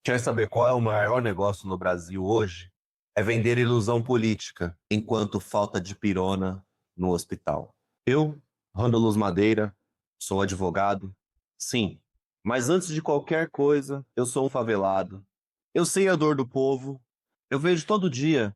Quer saber qual é o maior negócio no Brasil hoje? É vender ilusão política, enquanto falta de pirona no hospital. Eu, Randoluz Madeira, sou advogado, sim, mas antes de qualquer coisa, eu sou um favelado. Eu sei a dor do povo. Eu vejo todo dia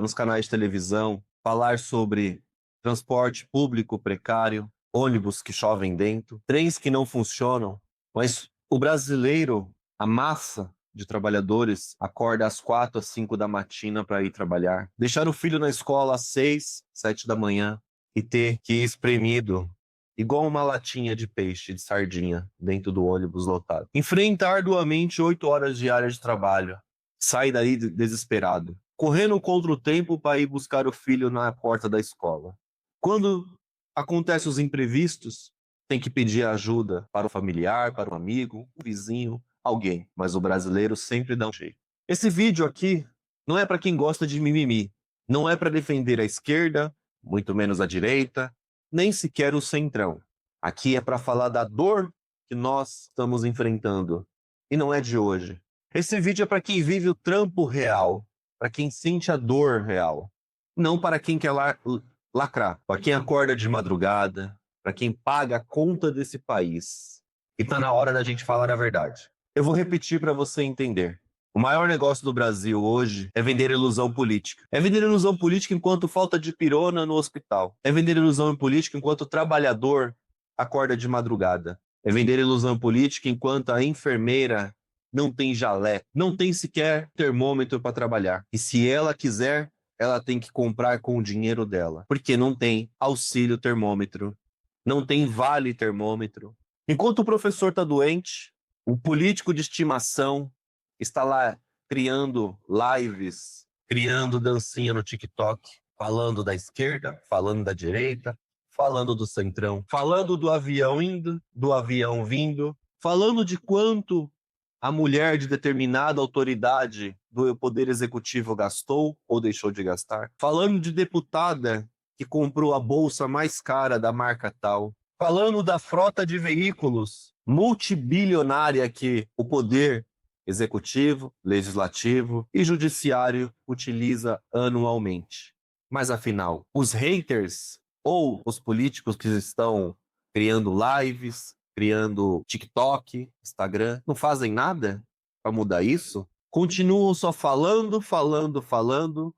nos canais de televisão falar sobre transporte público precário, ônibus que chovem dentro, trens que não funcionam, mas o brasileiro, a massa de trabalhadores, acorda às 4, às 5 da matina para ir trabalhar, deixar o filho na escola às 6, 7 da manhã e ter que ir espremido igual uma latinha de peixe, de sardinha, dentro do ônibus lotado. Enfrenta arduamente 8 horas diárias de trabalho. Sai daí desesperado, correndo contra o tempo para ir buscar o filho na porta da escola. Quando acontecem os imprevistos, tem que pedir ajuda para o familiar, para um amigo, um vizinho, alguém. Mas o brasileiro sempre dá um jeito. Esse vídeo aqui não é para quem gosta de mimimi. Não é para defender a esquerda, muito menos a direita, nem sequer o centrão. Aqui é para falar da dor que nós estamos enfrentando. E não é de hoje. Esse vídeo é para quem vive o trampo real, para quem sente a dor real. Não para quem quer lacrar, para quem acorda de madrugada, para quem paga a conta desse país. E tá na hora da gente falar a verdade. Eu vou repetir para você entender. O maior negócio do Brasil hoje é vender ilusão política. É vender ilusão política enquanto falta de pirona no hospital. É vender ilusão política enquanto o trabalhador acorda de madrugada. É vender ilusão política enquanto a enfermeira não tem jaleco, não tem sequer termômetro para trabalhar. E se ela quiser, ela tem que comprar com o dinheiro dela, porque não tem auxílio termômetro, não tem vale termômetro. Enquanto o professor está doente, o político de estimação está lá criando lives, criando dancinha no TikTok, falando da esquerda, falando da direita, falando do centrão, falando do avião indo, do avião vindo, falando de quanto a mulher de determinada autoridade do Poder Executivo gastou ou deixou de gastar, falando de deputada que comprou a bolsa mais cara da marca tal, falando da frota de veículos multibilionária que o Poder Executivo, Legislativo e Judiciário utiliza anualmente. Mas afinal, os haters ou os políticos que estão criando lives, criando TikTok, Instagram, não fazem nada para mudar isso? Continuam só falando, falando, falando,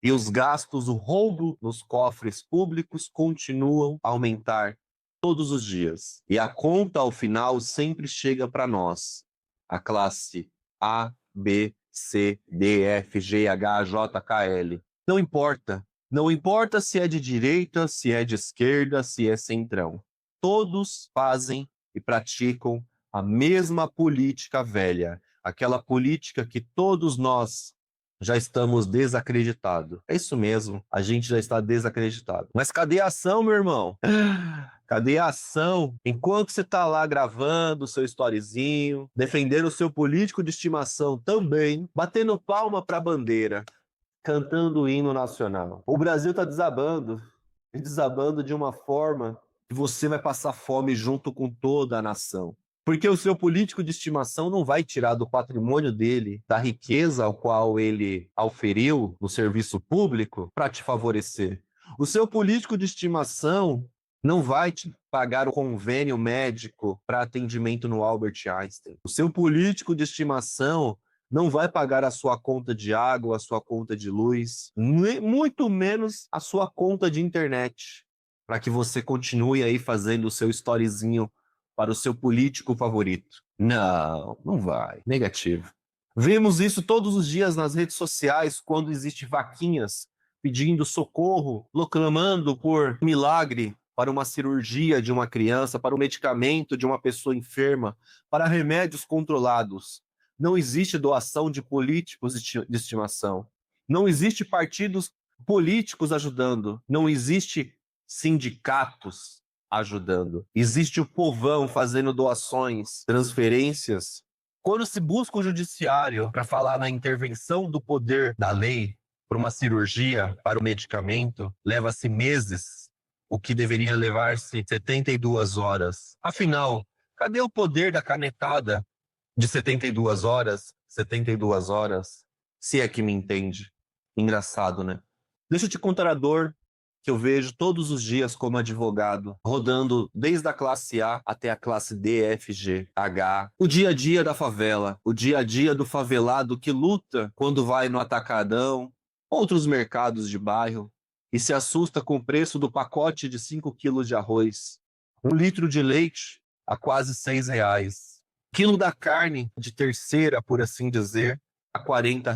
e os gastos, o roubo nos cofres públicos continuam a aumentar todos os dias. E a conta, ao final, sempre chega para nós, a classe A, B, C, D, F, G, H, J, K, L. Não importa. Não importa se é de direita, se é de esquerda, se é centrão. Todos fazem e praticam a mesma política velha, aquela política que todos nós já estamos desacreditados. É isso mesmo, a gente já está desacreditado. Mas cadê a ação, meu irmão? Cadê a ação? Enquanto você está lá gravando o seu storyzinho, defendendo o seu político de estimação também, batendo palma para a bandeira, cantando o hino nacional. O Brasil está desabando, e desabando de uma forma que você vai passar fome junto com toda a nação. Porque o seu político de estimação não vai tirar do patrimônio dele, da riqueza ao qual ele auferiu no serviço público para te favorecer. O seu político de estimação não vai te pagar o convênio médico para atendimento no Albert Einstein. O seu político de estimação não vai pagar a sua conta de água, a sua conta de luz, muito menos a sua conta de internet, para que você continue aí fazendo o seu storyzinho para o seu político favorito. Não, não vai. Negativo. Vemos isso todos os dias nas redes sociais, quando existem vaquinhas pedindo socorro, clamando por milagre para uma cirurgia de uma criança, para o medicamento de uma pessoa enferma, para remédios controlados. Não existe doação de políticos de estimação. Não existe partidos políticos ajudando. Não existe sindicatos ajudando. Existe o povão fazendo doações, transferências. Quando se busca o judiciário para falar na intervenção do poder da lei para uma cirurgia, para o medicamento, leva-se meses, o que deveria levar-se 72 horas. Afinal, cadê o poder da canetada de 72 horas, se é que me entende. Engraçado, né? Deixa eu te contar a dor que eu vejo todos os dias como advogado, rodando desde a classe A até a classe D, F, G, H. O dia a dia da favela, o dia a dia do favelado que luta quando vai no atacadão, outros mercados de bairro, e se assusta com o preço do pacote de 5 quilos de arroz, 1 litro de leite a quase R$ 6, quilo da carne de terceira, por assim dizer, a R$ 40.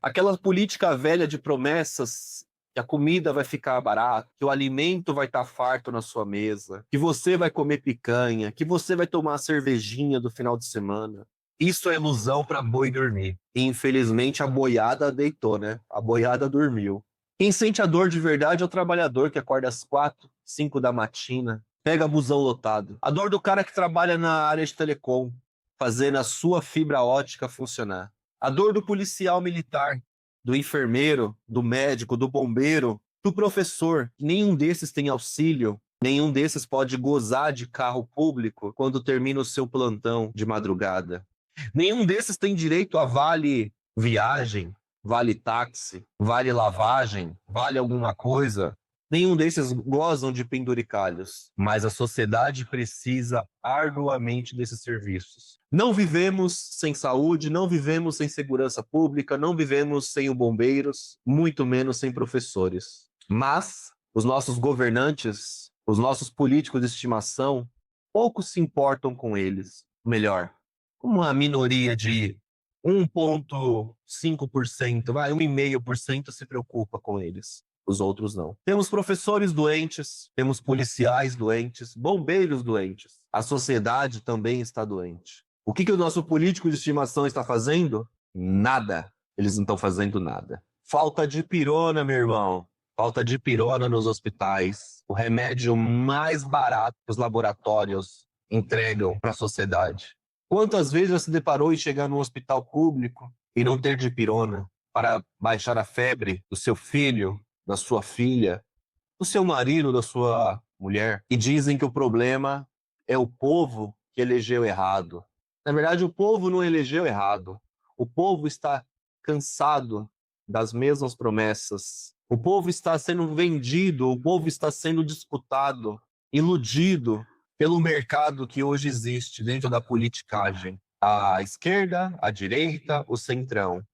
Aquela política velha de promessas que a comida vai ficar barata, que o alimento vai estar farto na sua mesa, que você vai comer picanha, que você vai tomar a cervejinha do final de semana. Isso é ilusão para boi dormir. E, infelizmente, a boiada deitou, né? A boiada dormiu. Quem sente a dor de verdade é o trabalhador que acorda às 4, 5 da matina, pega busão lotado. A dor do cara que trabalha na área de telecom, fazendo a sua fibra ótica funcionar. A dor do policial militar, do enfermeiro, do médico, do bombeiro, do professor. Nenhum desses tem auxílio, nenhum desses pode gozar de carro público quando termina o seu plantão de madrugada. Nenhum desses tem direito a vale viagem, vale táxi, vale lavagem, vale alguma coisa. Nenhum desses gozam de penduricalhos, mas a sociedade precisa arduamente desses serviços. Não vivemos sem saúde, não vivemos sem segurança pública, não vivemos sem bombeiros, muito menos sem professores. Mas os nossos governantes, os nossos políticos de estimação, pouco se importam com eles. Melhor, uma minoria de 1,5%, 1,5% se preocupa com eles. Os outros não. Temos professores doentes, temos policiais doentes, bombeiros doentes. A sociedade também está doente. O que o nosso político de estimação está fazendo? Nada. Eles não estão fazendo nada. Falta de pirona, meu irmão. Falta de pirona nos hospitais. O remédio mais barato que os laboratórios entregam para a sociedade. Quantas vezes você se deparou em chegar num hospital público e não ter dipirona para baixar a febre do seu filho, da sua filha, do seu marido, da sua mulher? E dizem que o problema é o povo que elegeu errado. Na verdade, o povo não elegeu errado. O povo está cansado das mesmas promessas. O povo está sendo vendido, o povo está sendo disputado, iludido pelo mercado que hoje existe dentro da politicagem. A esquerda, a direita, o centrão.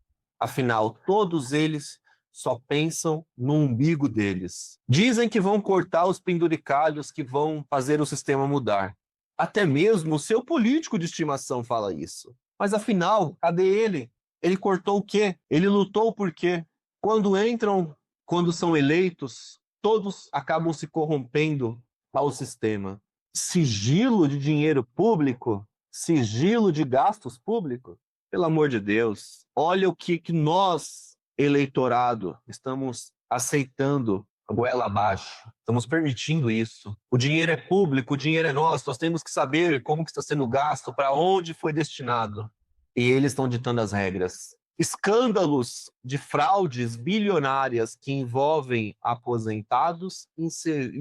Afinal, todos eles só pensam no umbigo deles. Dizem que vão cortar os penduricalhos que vão fazer o sistema mudar. Até mesmo o seu político de estimação fala isso. Mas afinal, cadê ele? Ele cortou o quê? Ele lutou por quê? Quando são eleitos, todos acabam se corrompendo ao sistema. Sigilo de dinheiro público? Sigilo de gastos públicos? Pelo amor de Deus, olha o que nós, eleitorado, estamos aceitando goela abaixo. Estamos permitindo isso. O dinheiro é público, o dinheiro é nosso, nós temos que saber como que está sendo gasto, para onde foi destinado. E eles estão ditando as regras. Escândalos de fraudes bilionárias que envolvem aposentados em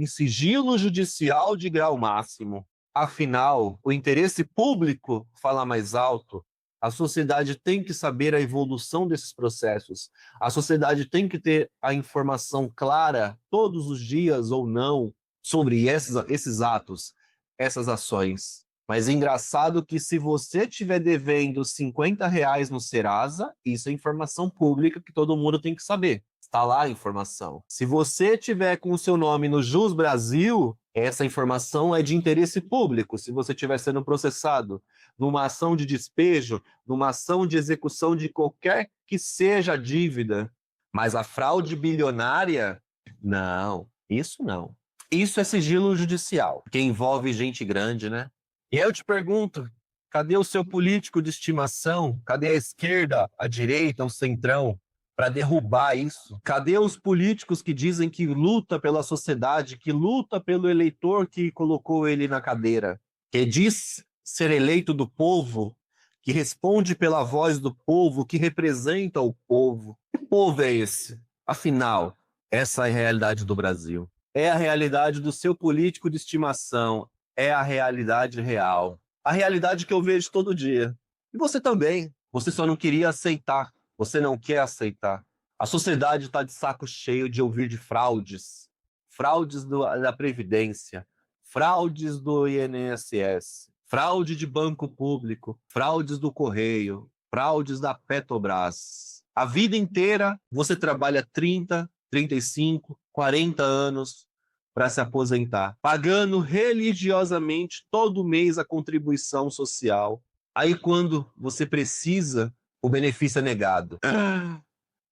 sigilo judicial de grau máximo. Afinal, o interesse público fala mais alto. A sociedade tem que saber a evolução desses processos. A sociedade tem que ter a informação clara, todos os dias ou não, sobre esses atos, essas ações. Mas é engraçado que se você estiver devendo R$ 50 no Serasa, isso é informação pública que todo mundo tem que saber. Está lá a informação. Se você tiver com o seu nome no Jus Brasil, essa informação é de interesse público. Se você estiver sendo processado numa ação de despejo, numa ação de execução de qualquer que seja a dívida. Mas a fraude bilionária, não, isso não. Isso é sigilo judicial, que envolve gente grande, né? E eu te pergunto, cadê o seu político de estimação? Cadê a esquerda, a direita, o centrão para derrubar isso? Cadê os políticos que dizem que luta pela sociedade, que luta pelo eleitor que colocou ele na cadeira, que diz ser eleito do povo, que responde pela voz do povo, que representa o povo? Que povo é esse? Afinal, essa é a realidade do Brasil. É a realidade do seu político de estimação. É a realidade real. A realidade que eu vejo todo dia. E você também. Você só não queria aceitar. Você não quer aceitar. A sociedade está de saco cheio de ouvir de fraudes. Fraudes da Previdência. Fraudes do INSS. Fraude de banco público. Fraudes do Correio. Fraudes da Petrobras. A vida inteira você trabalha 30, 35, 40 anos para se aposentar, pagando religiosamente todo mês a contribuição social. Aí, quando você precisa, o benefício é negado.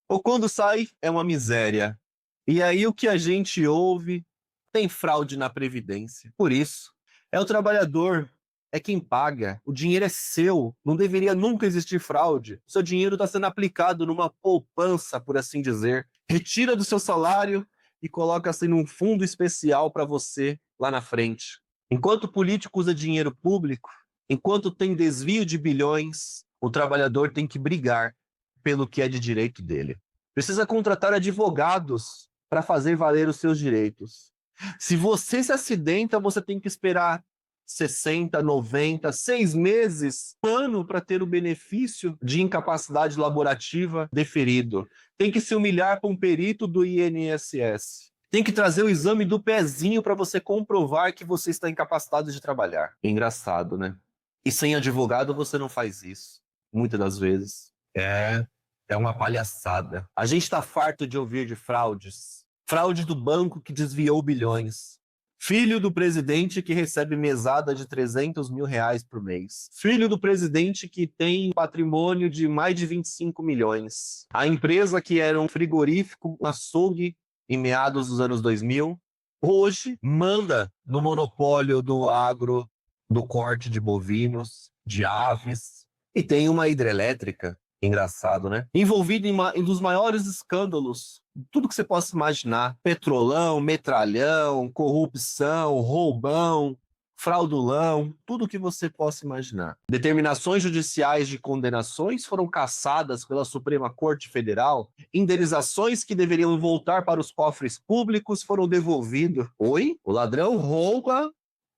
Ou quando sai, é uma miséria. E aí, o que a gente ouve? Tem fraude na Previdência. Por isso, é o trabalhador, é quem paga. O dinheiro é seu. Não deveria nunca existir fraude. O seu dinheiro está sendo aplicado numa poupança, por assim dizer. Retira do seu salário e coloca assim num fundo especial para você lá na frente. Enquanto o político usa dinheiro público, enquanto tem desvio de bilhões, o trabalhador tem que brigar pelo que é de direito dele. Precisa contratar advogados para fazer valer os seus direitos. Se você se acidenta, você tem que esperar 60, 90, 6 meses, ano para ter o benefício de incapacidade laborativa deferido. Tem que se humilhar com um perito do INSS. Tem que trazer o exame do pezinho para você comprovar que você está incapacitado de trabalhar. É engraçado, né? E sem advogado você não faz isso. Muitas das vezes. É uma palhaçada. A gente está farto de ouvir de fraudes. Fraude do banco que desviou bilhões. Filho do presidente que recebe mesada de 300 mil reais por mês. Filho do presidente que tem patrimônio de mais de 25 milhões. A empresa que era um frigorífico, um açougue, em meados dos anos 2000, hoje manda no monopólio do agro, do corte de bovinos, de aves. E tem uma hidrelétrica, engraçado, né? Envolvida em um dos maiores escândalos, tudo que você possa imaginar. Petrolão, metralhão, corrupção, roubão, fraudulão, tudo que você possa imaginar. Determinações judiciais de condenações foram cassadas pela Suprema Corte Federal. Indenizações que deveriam voltar para os cofres públicos foram devolvidas. Oi? O ladrão rouba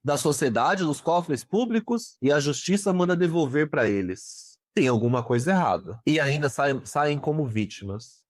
da sociedade, dos cofres públicos, e a justiça manda devolver para eles. Tem alguma coisa errada. E ainda saem como vítimas.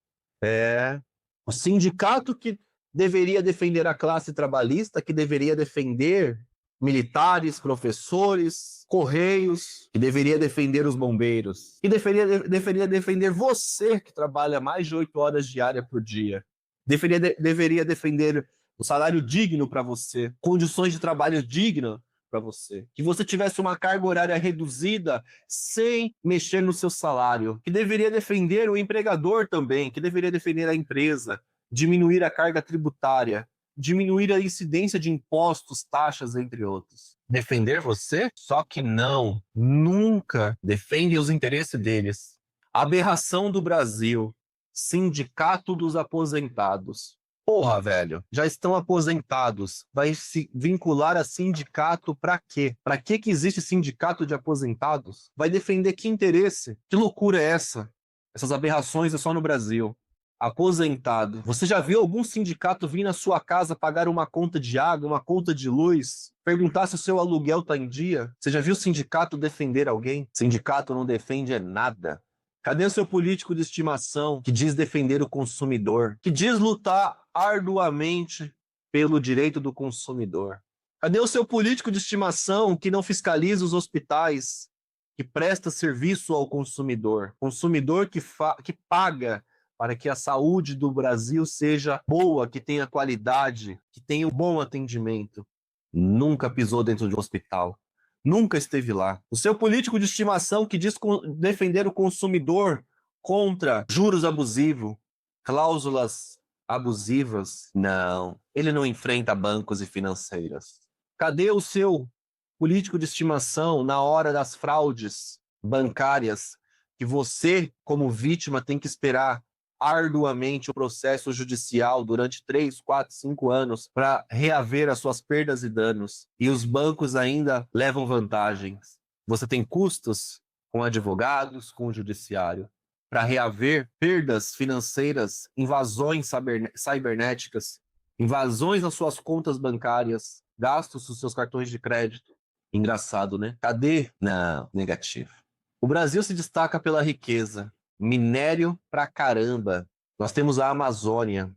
O sindicato que deveria defender a classe trabalhista, que deveria defender militares, professores, correios, que deveria defender os bombeiros, que deveria defender você que trabalha mais de 8 horas diárias por dia. Deveria defender o salário digno para você, condições de trabalho dignas para você, que você tivesse uma carga horária reduzida sem mexer no seu salário, que deveria defender o empregador também, que deveria defender a empresa, diminuir a carga tributária, diminuir a incidência de impostos, taxas, entre outros. Defender você? Só que não, nunca defende os interesses deles. Aberração do Brasil, Sindicato dos Aposentados. Porra, velho, já estão aposentados. Vai se vincular a sindicato pra quê? Pra que existe sindicato de aposentados? Vai defender que interesse? Que loucura é essa? Essas aberrações é só no Brasil. Aposentado. Você já viu algum sindicato vir na sua casa pagar uma conta de água, uma conta de luz? Perguntar se o seu aluguel tá em dia? Você já viu o sindicato defender alguém? Sindicato não defende nada. Cadê o seu político de estimação que diz defender o consumidor? Que diz lutar arduamente pelo direito do consumidor? Cadê o seu político de estimação que não fiscaliza os hospitais, que presta serviço ao consumidor? Consumidor que paga para que a saúde do Brasil seja boa, que tenha qualidade, que tenha um bom atendimento. Nunca pisou dentro de um hospital. Nunca esteve lá. O seu político de estimação que diz defender o consumidor contra juros abusivos, cláusulas abusivas, não. Ele não enfrenta bancos e financeiras. Cadê o seu político de estimação na hora das fraudes bancárias que você, como vítima, tem que esperar arduamente o processo judicial durante 3, 4, 5 anos para reaver as suas perdas e danos. E os bancos ainda levam vantagens. Você tem custos com advogados, com o judiciário, para reaver perdas financeiras, invasões cibernéticas, invasões nas suas contas bancárias, gastos nos seus cartões de crédito. Engraçado, né? Cadê? Não, negativo. O Brasil se destaca pela riqueza. Minério pra caramba. Nós temos a Amazônia.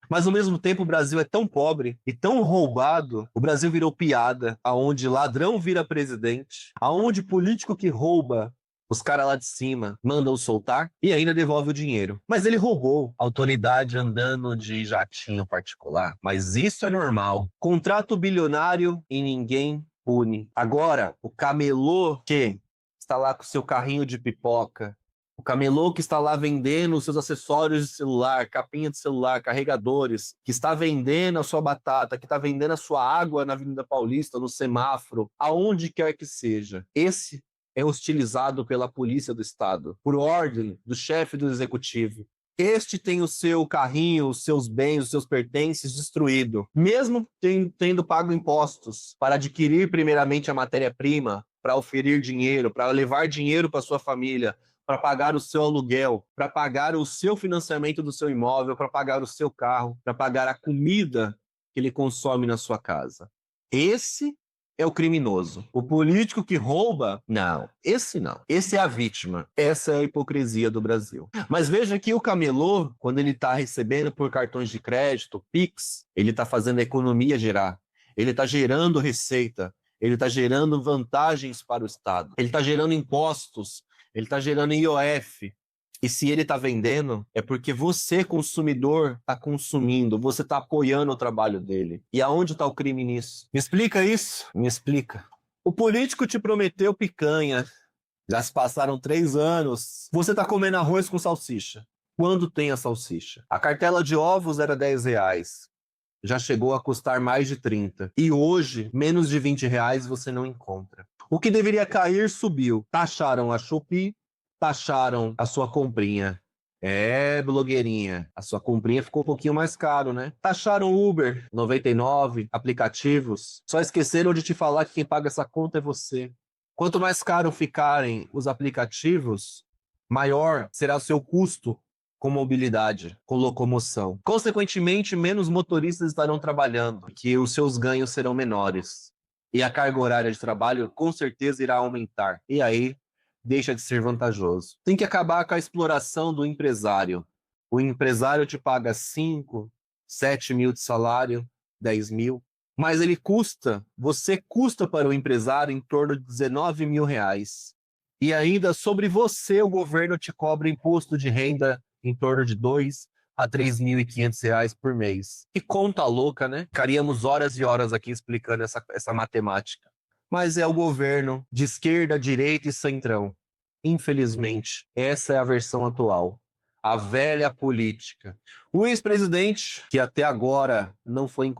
Mas ao mesmo tempo o Brasil é tão pobre e tão roubado. O Brasil virou piada, aonde ladrão vira presidente, aonde político que rouba os caras lá de cima mandam soltar e ainda devolve o dinheiro. Mas ele roubou. Autoridade andando de jatinho particular. Mas isso é normal. Contrato bilionário e ninguém pune. Agora, o camelô que está lá com seu carrinho de pipoca, o camelô que está lá vendendo os seus acessórios de celular, capinha de celular, carregadores, que está vendendo a sua batata, que está vendendo a sua água na Avenida Paulista, no semáforo, aonde quer que seja. Esse é hostilizado pela polícia do Estado, por ordem do chefe do executivo. Este tem o seu carrinho, os seus bens, os seus pertences destruído, mesmo tendo pago impostos para adquirir primeiramente a matéria-prima, para oferir dinheiro, para levar dinheiro para sua família, para pagar o seu aluguel, para pagar o seu financiamento do seu imóvel, para pagar o seu carro, para pagar a comida que ele consome na sua casa. Esse é o criminoso. O político que rouba, não. Esse não. Esse é a vítima. Essa é a hipocrisia do Brasil. Mas veja que o camelô, quando ele está recebendo por cartões de crédito, Pix, ele está fazendo a economia gerar. Ele está gerando receita. Ele está gerando vantagens para o Estado. Ele está gerando impostos. Ele está gerando IOF. E se ele está vendendo, é porque você, consumidor, está consumindo, você está apoiando o trabalho dele. E aonde está o crime nisso? Me explica isso? Me explica. O político te prometeu picanha. Já se passaram 3 anos. Você está comendo arroz com salsicha. Quando tem a salsicha? A cartela de ovos era R$10. Já chegou a custar mais de 30. E hoje, menos de R$20 você não encontra. O que deveria cair, subiu. Taxaram a Shopee, taxaram a sua comprinha. É, blogueirinha, a sua comprinha ficou um pouquinho mais caro, né? Taxaram Uber, 99, aplicativos. Só esqueceram de te falar que quem paga essa conta é você. Quanto mais caro ficarem os aplicativos, maior será o seu custo com mobilidade, com locomoção. Consequentemente, menos motoristas estarão trabalhando, porque os seus ganhos serão menores. E a carga horária de trabalho com certeza irá aumentar. E aí, deixa de ser vantajoso. Tem que acabar com a exploração do empresário. O empresário te paga 5, 7 mil de salário, 10 mil, mas você custa para o empresário em torno de R$19.000. E ainda sobre você, o governo te cobra imposto de renda em torno de R$2.000 a R$3.500 por mês. Que conta louca, né? Ficaríamos horas e horas aqui explicando essa matemática. Mas é o governo de esquerda, direita e centrão. Infelizmente, essa é a versão atual. A velha política. O ex-presidente, que até agora não foi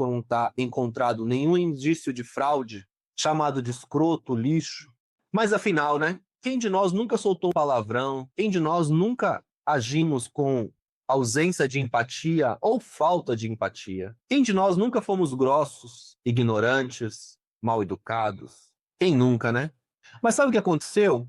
encontrado nenhum indício de fraude, chamado de escroto, lixo. Mas afinal, né? Quem de nós nunca soltou um palavrão? Quem de nós nunca agimos com ausência de empatia ou falta de empatia? Quem de nós nunca fomos grossos, ignorantes, mal educados? Quem nunca, né? Mas sabe o que aconteceu?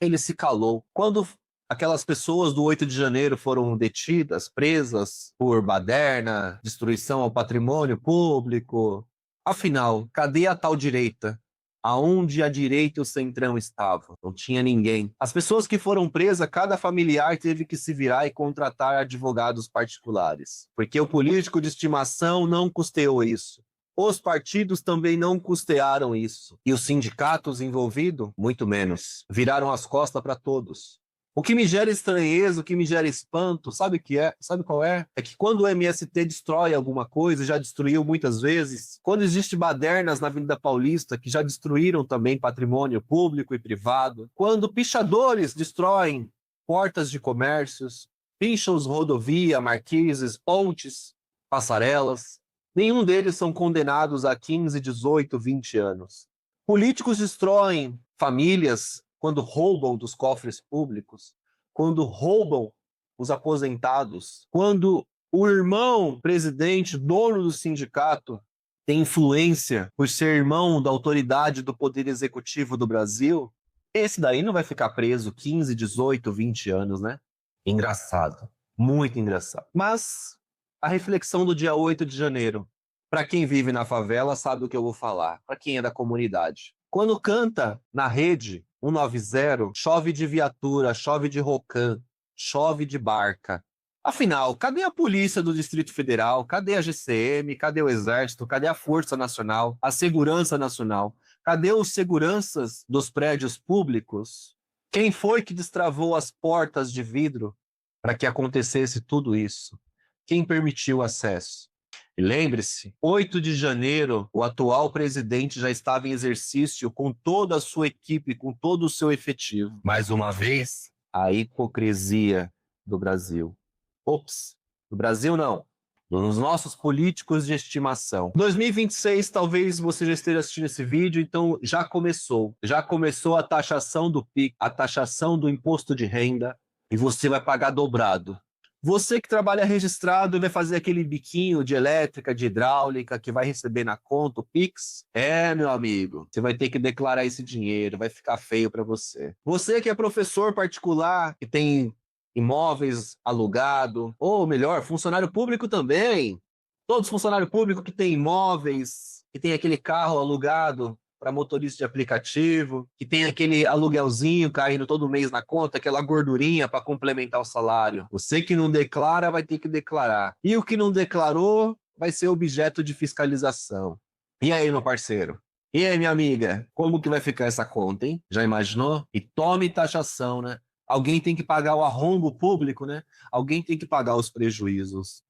Ele se calou. Quando aquelas pessoas do 8 de janeiro foram detidas, presas por baderna, destruição ao patrimônio público, afinal, cadê a tal direita? Aonde a direita e o centrão estavam? Não tinha ninguém. As pessoas que foram presas, cada familiar teve que se virar e contratar advogados particulares, porque o político de estimação não custeou isso. Os partidos também não custearam isso. E os sindicatos envolvidos, muito menos. Viraram as costas para todos. O que me gera estranheza, o que me gera espanto, sabe o que é? Sabe qual é? É que quando o MST destrói alguma coisa, já destruiu muitas vezes, quando existe badernas na Avenida Paulista, que já destruíram também patrimônio público e privado, quando pichadores destroem portas de comércios, picham rodovia, marquises, pontes, passarelas, nenhum deles são condenados a 15, 18, 20 anos. Políticos destroem famílias quando roubam dos cofres públicos, quando roubam os aposentados, quando o irmão presidente, dono do sindicato, tem influência por ser irmão da autoridade do poder executivo do Brasil, esse daí não vai ficar preso 15, 18, 20 anos, né? Engraçado, muito engraçado. Mas a reflexão do dia 8 de janeiro, para quem vive na favela sabe o que eu vou falar, para quem é da comunidade. Quando canta na rede 190, chove de viatura, chove de Rocan, chove de barca. Afinal, cadê a polícia do Distrito Federal? Cadê a GCM? Cadê o Exército? Cadê a Força Nacional? A Segurança Nacional? Cadê os seguranças dos prédios públicos? Quem foi que destravou as portas de vidro para que acontecesse tudo isso? Quem permitiu o acesso? E lembre-se, 8 de janeiro, o atual presidente já estava em exercício com toda a sua equipe, com todo o seu efetivo. Mais uma vez, a hipocrisia do Brasil. Ops, do Brasil não. Dos nossos políticos de estimação. 2026, talvez você já esteja assistindo esse vídeo, então já começou. Já começou a taxação do PIX, a taxação do imposto de renda, e você vai pagar dobrado. Você que trabalha registrado e vai fazer aquele biquinho de elétrica, de hidráulica, que vai receber na conta o Pix, meu amigo, você vai ter que declarar esse dinheiro, vai ficar feio para você. Você que é professor particular, que tem imóveis alugados, ou melhor, funcionário público também. Todos funcionários públicos que têm imóveis, que tem aquele carro alugado para motorista de aplicativo, que tem aquele aluguelzinho caindo todo mês na conta, aquela gordurinha para complementar o salário. Você que não declara vai ter que declarar. E o que não declarou vai ser objeto de fiscalização. E aí, meu parceiro? E aí, minha amiga? Como que vai ficar essa conta, hein? Já imaginou? E tome taxação, né? Alguém tem que pagar o arrombo público, né? Alguém tem que pagar os prejuízos.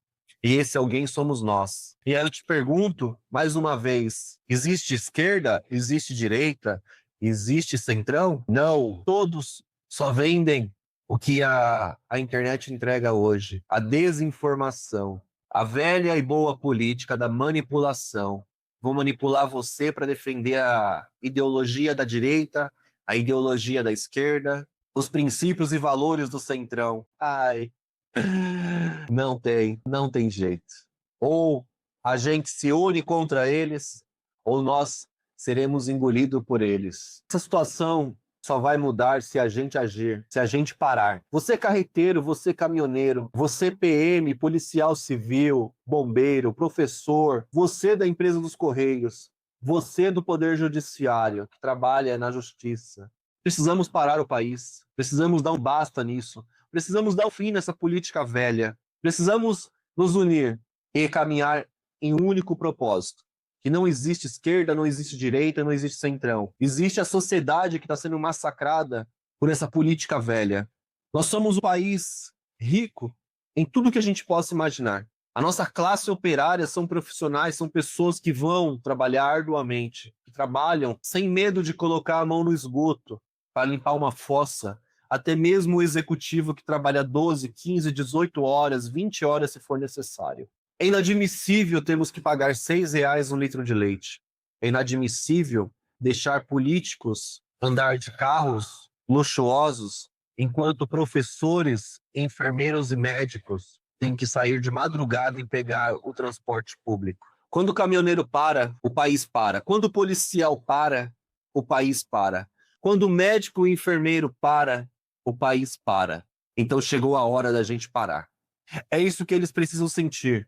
E esse alguém somos nós. E aí eu te pergunto, mais uma vez, existe esquerda? Existe direita? Existe centrão? Não. Todos só vendem o que a internet entrega hoje. A desinformação. A velha e boa política da manipulação. Vou manipular você para defender a ideologia da direita, a ideologia da esquerda, os princípios e valores do centrão. Ai, não tem jeito. Ou a gente se une contra eles, ou nós seremos engolidos por eles. Essa situação só vai mudar se a gente agir, se a gente parar. Você carreteiro, você caminhoneiro, você PM, policial civil, bombeiro, professor, você da empresa dos Correios, você do Poder Judiciário, que trabalha na justiça. Precisamos parar o país, precisamos dar um basta nisso. Precisamos dar um fim nessa política velha. Precisamos nos unir e caminhar em um único propósito. Que não existe esquerda, não existe direita, não existe centrão. Existe a sociedade que está sendo massacrada por essa política velha. Nós somos um país rico em tudo que a gente possa imaginar. A nossa classe operária são profissionais, são pessoas que vão trabalhar arduamente, que trabalham sem medo de colocar a mão no esgoto para limpar uma fossa. Até mesmo o executivo que trabalha 12, 15, 18 horas, 20 horas se for necessário. É inadmissível termos que pagar R$6 um litro de leite. É inadmissível deixar políticos andar de carros luxuosos, enquanto professores, enfermeiros e médicos têm que sair de madrugada e pegar o transporte público. Quando o caminhoneiro para, o país para. Quando o policial para, o país para. Quando o médico e o enfermeiro para, o país para. Então chegou a hora da gente parar. É isso que eles precisam sentir.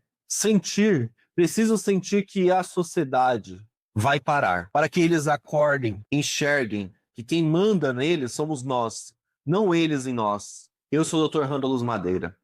Precisam sentir que a sociedade vai parar. Para que eles acordem, enxerguem que quem manda neles somos nós, não eles em nós. Eu sou o Dr. Randall Madeira.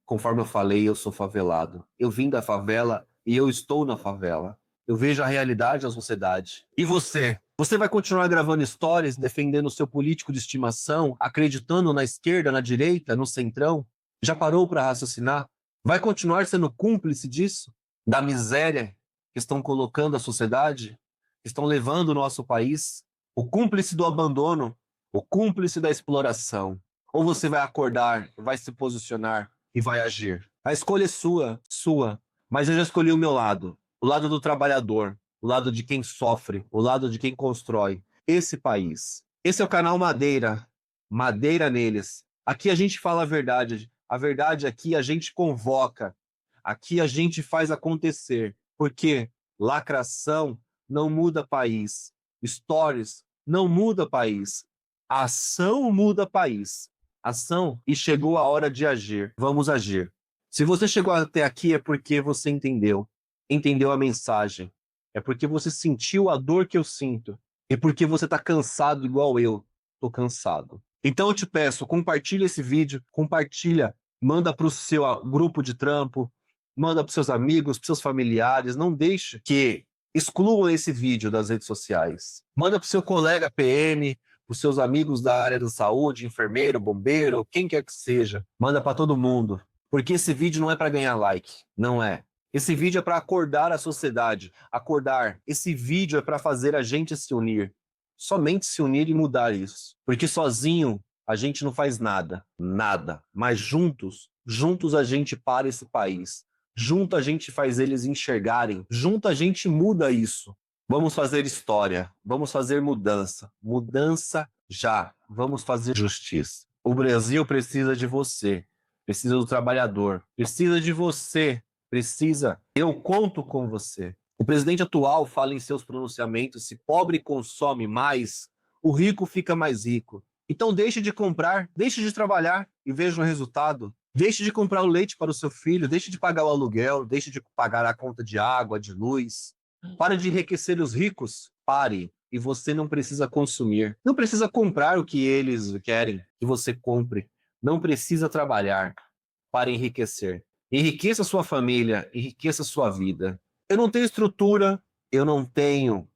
Conforme eu falei, eu sou favelado. Eu vim da favela e eu estou na favela. Eu vejo a realidade da sociedade. E você? Você vai continuar gravando stories, defendendo o seu político de estimação, acreditando na esquerda, na direita, no centrão? Já parou para raciocinar? Vai continuar sendo cúmplice disso? Da miséria que estão colocando a sociedade? Que estão levando o nosso país? O cúmplice do abandono? O cúmplice da exploração? Ou você vai acordar, vai se posicionar e vai agir? A escolha é sua. Mas eu já escolhi o meu lado. O lado do trabalhador. O lado de quem sofre, o lado de quem constrói esse país. Esse é o canal Madeira. Madeira neles. Aqui a gente fala a verdade. A verdade aqui a gente convoca. Aqui a gente faz acontecer. Porque lacração não muda país. Stories não muda país. Ação muda país. Ação e chegou a hora de agir. Vamos agir. Se você chegou até aqui é porque você entendeu. Entendeu a mensagem. É porque você sentiu a dor que eu sinto. e porque você tá cansado igual eu tô cansado. Então eu te peço, compartilha esse vídeo, compartilha, manda para o seu grupo de trampo, manda para seus amigos, para seus familiares, não deixe que excluam esse vídeo das redes sociais. Manda para o seu colega PM, para os seus amigos da área da saúde, enfermeiro, bombeiro, quem quer que seja. Manda para todo mundo, porque esse vídeo não é para ganhar like, não é. Esse vídeo é para acordar a sociedade, acordar. Esse vídeo é para fazer a gente se unir. Somente se unir e mudar isso. Porque sozinho a gente não faz nada, nada. Mas juntos a gente para esse país. Junto a gente faz eles enxergarem. Junto a gente muda isso. Vamos fazer história, vamos fazer mudança. Mudança já. Vamos fazer justiça. O Brasil precisa de você, precisa do trabalhador, precisa de você. Precisa, eu conto com você. O presidente atual fala em seus pronunciamentos: se pobre consome mais, o rico fica mais rico. Então deixe de comprar, deixe de trabalhar e veja o resultado. Deixe de comprar o leite para o seu filho, deixe de pagar o aluguel, deixe de pagar a conta de água, de luz. Pare de enriquecer os ricos. Pare. E você não precisa consumir. Não precisa comprar o que eles querem que você compre. Não precisa trabalhar para enriquecer. Enriqueça sua família, enriqueça sua vida. Eu não tenho estrutura, eu não tenho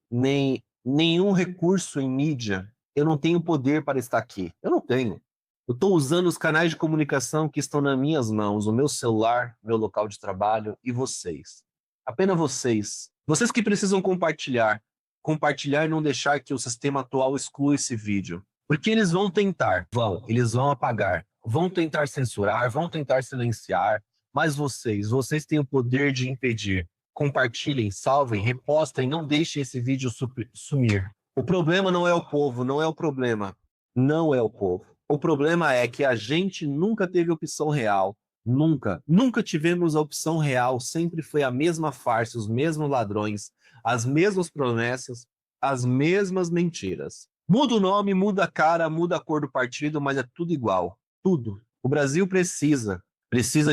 nenhum recurso em mídia, eu não tenho poder para estar aqui. Eu não tenho. Eu estou usando os canais de comunicação que estão nas minhas mãos, o meu celular, meu local de trabalho e vocês. Apenas vocês. Vocês que precisam compartilhar. Compartilhar e não deixar que o sistema atual exclua esse vídeo. Porque eles vão tentar, eles vão apagar, vão tentar censurar, vão tentar silenciar, mas vocês têm o poder de impedir. Compartilhem, salvem, repostem, não deixem esse vídeo sumir. O problema não é o povo, não é o problema. Não é o povo. O problema é que a gente nunca teve opção real. Nunca. Nunca tivemos a opção real. Sempre foi a mesma farsa, os mesmos ladrões, as mesmas promessas, as mesmas mentiras. Muda o nome, muda a cara, muda a cor do partido, mas é tudo igual. Tudo. O Brasil precisa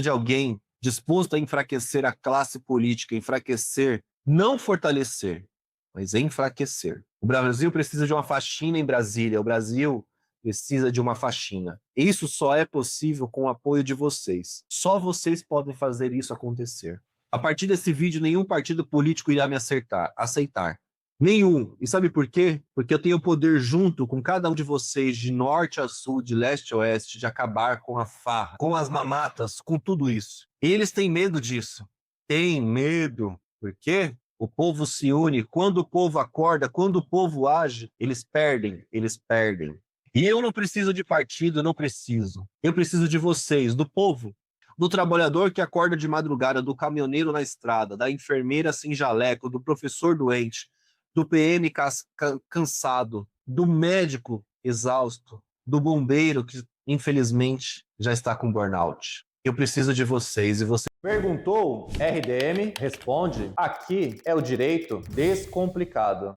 de alguém disposto a enfraquecer a classe política, enfraquecer, não fortalecer, mas enfraquecer. O Brasil precisa de uma faxina em Brasília, o Brasil precisa de uma faxina. Isso só é possível com o apoio de vocês. Só vocês podem fazer isso acontecer. A partir desse vídeo, nenhum partido político irá me aceitar. Nenhum. E sabe por quê? Porque eu tenho o poder junto com cada um de vocês, de norte a sul, de leste a oeste, de acabar com a farra, com as mamatas, com tudo isso. E eles têm medo disso. Tem medo. Por quê? O povo se une. Quando o povo acorda, quando o povo age, eles perdem. Eles perdem. E eu não preciso de partido, não preciso. Eu preciso de vocês, do povo. Do trabalhador que acorda de madrugada, do caminhoneiro na estrada, da enfermeira sem jaleco, do professor doente, do PM cansado, do médico exausto, do bombeiro que, infelizmente, já está com burnout. Eu preciso de vocês e você. Perguntou? RDM responde. Aqui é o direito descomplicado.